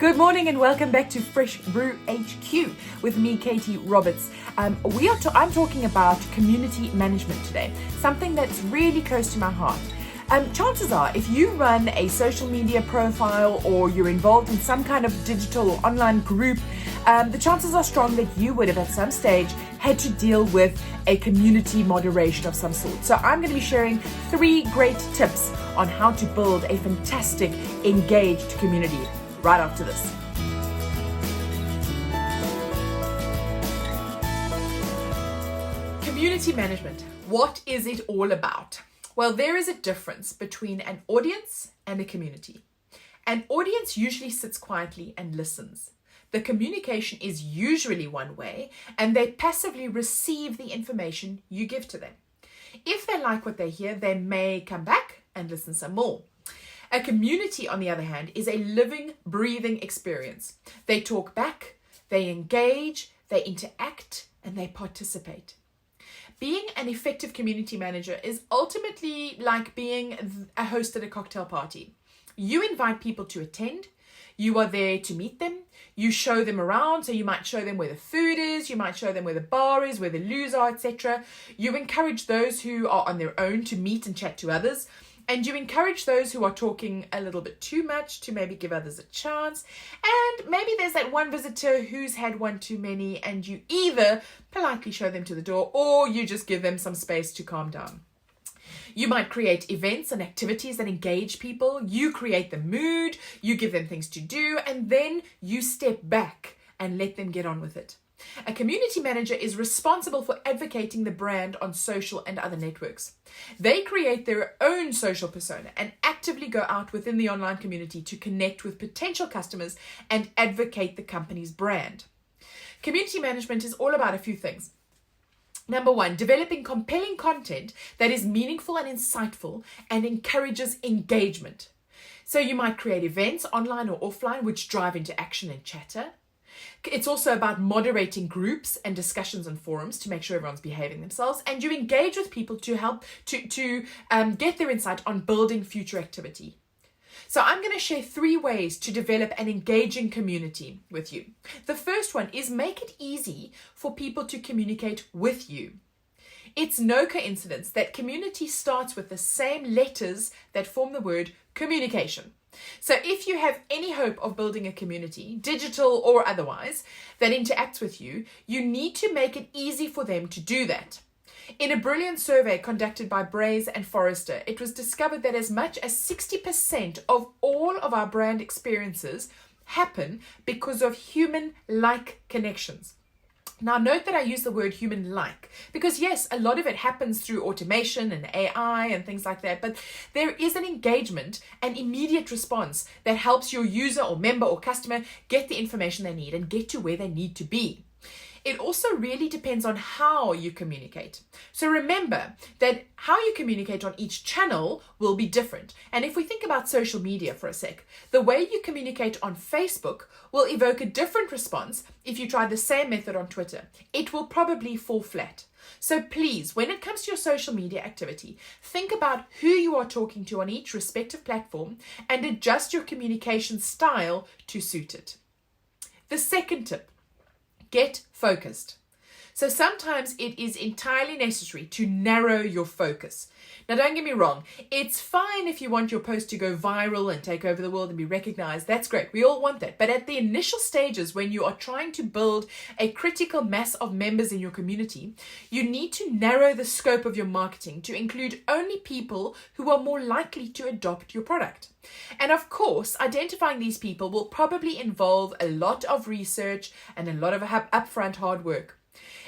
Good morning and welcome back to Fresh Brew HQ with me, Katy Roberts. I'm talking about community management today, something that's really close to my heart. Chances are, if you run a social media profile or you're involved in some kind of digital or online group, the chances are strong that you would have at some stage had to deal with a community moderation of some sort. So I'm going to be sharing 3 great tips on how to build a fantastic, engaged community right after this. Community management. What is it all about? Well, there is a difference between an audience and a community. An audience usually sits quietly and listens. The communication is usually one way, and they passively receive the information you give to them. If they like what they hear, they may come back and listen some more. A community, on the other hand, is a living, breathing experience. They talk back, they engage, they interact, and they participate. Being an effective community manager is ultimately like being a host at a cocktail party. You invite people to attend. You are there to meet them. You show them around. So you might show them where the food is. You might show them where the bar is, where the loos are, etc. You encourage those who are on their own to meet and chat to others. And you encourage those who are talking a little bit too much to maybe give others a chance. And maybe there's that one visitor who's had one too many, and you either politely show them to the door or you just give them some space to calm down. You might create events and activities that engage people. You create the mood, you give them things to do, and then you step back and let them get on with it. A community manager is responsible for advocating the brand on social and other networks. They create their own social persona and actively go out within the online community to connect with potential customers and advocate the company's brand. Community management is all about a few things. Number 1, developing compelling content that is meaningful and insightful and encourages engagement. So you might create events online or offline which drive into action and chatter. It's also about moderating groups and discussions and forums to make sure everyone's behaving themselves, and you engage with people to help to get their insight on building future activity. So I'm going to share 3 ways to develop an engaging community with you. The first one is make it easy for people to communicate with you. It's no coincidence that community starts with the same letters that form the word communication. So if you have any hope of building a community, digital or otherwise, that interacts with you, you need to make it easy for them to do that. In a brilliant survey conducted by Braze and Forrester, it was discovered that as much as 60% of all of our brand experiences happen because of human-like connections. Now, note that I use the word human-like because, yes, a lot of it happens through automation and AI and things like that, but there is an engagement, an immediate response that helps your user or member or customer get the information they need and get to where they need to be. It also really depends on how you communicate. So remember that how you communicate on each channel will be different. And if we think about social media for a sec, the way you communicate on Facebook will evoke a different response if you try the same method on Twitter. It will probably fall flat. So please, when it comes to your social media activity, think about who you are talking to on each respective platform and adjust your communication style to suit it. The second tip, get focused. So sometimes it is entirely necessary to narrow your focus. Now, don't get me wrong. It's fine if you want your post to go viral and take over the world and be recognized. That's great. We all want that. But at the initial stages, when you are trying to build a critical mass of members in your community, you need to narrow the scope of your marketing to include only people who are more likely to adopt your product. And of course, identifying these people will probably involve a lot of research and a lot of upfront hard work,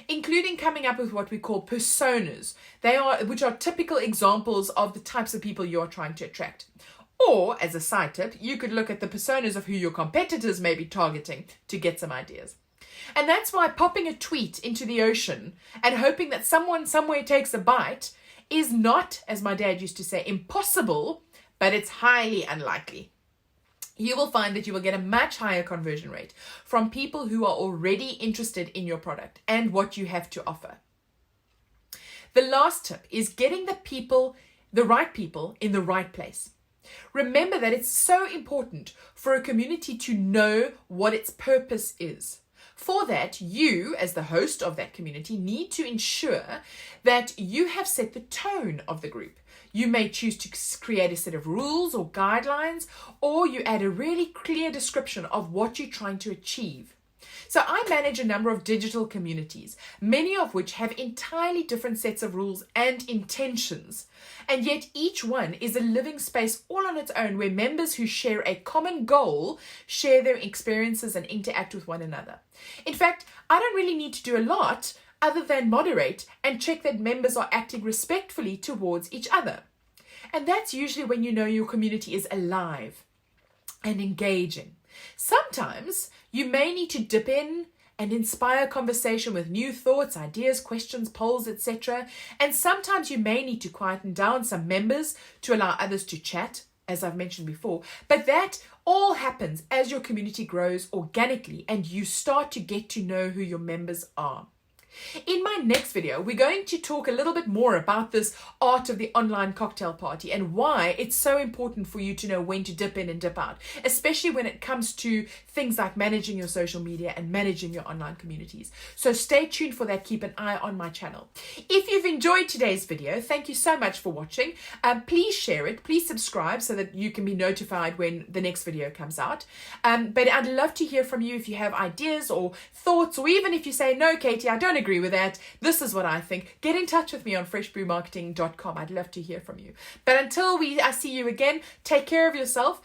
including coming up with what we call personas, which are typical examples of the types of people you are trying to attract. Or, as a side tip, you could look at the personas of who your competitors may be targeting to get some ideas. And that's why popping a tweet into the ocean and hoping that someone somewhere takes a bite is not, as my dad used to say, impossible, but it's highly unlikely. You will find that you will get a much higher conversion rate from people who are already interested in your product and what you have to offer. The last tip is getting the right people in the right place. Remember that it's so important for a community to know what its purpose is. For that, you, as the host of that community, need to ensure that you have set the tone of the group. You may choose to create a set of rules or guidelines, or you add a really clear description of what you're trying to achieve. So I manage a number of digital communities, many of which have entirely different sets of rules and intentions. And yet each one is a living space all on its own, where members who share a common goal share their experiences and interact with one another. In fact, I don't really need to do a lot other than moderate and check that members are acting respectfully towards each other. And that's usually when you know your community is alive and engaging. Sometimes you may need to dip in and inspire conversation with new thoughts, ideas, questions, polls, etc. And sometimes you may need to quieten down some members to allow others to chat, as I've mentioned before. But that all happens as your community grows organically and you start to get to know who your members are. In my next video, we're going to talk a little bit more about this art of the online cocktail party and why it's so important for you to know when to dip in and dip out, especially when it comes to things like managing your social media and managing your online communities. So stay tuned for that. Keep an eye on my channel. If you've enjoyed today's video, thank you so much for watching. Please share it. Please subscribe so that you can be notified when the next video comes out. But I'd love to hear from you if you have ideas or thoughts, or even if you say, no, Katy, I don't agree with that. This is what I think. Get in touch with me on freshbrewmarketing.com. I'd love to hear from you. But until I see you again, take care of yourself.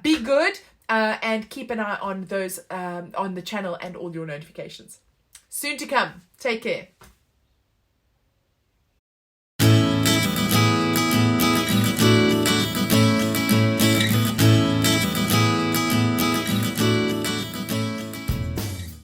Be good and keep an eye on those on the channel and all your notifications. Soon to come. Take care.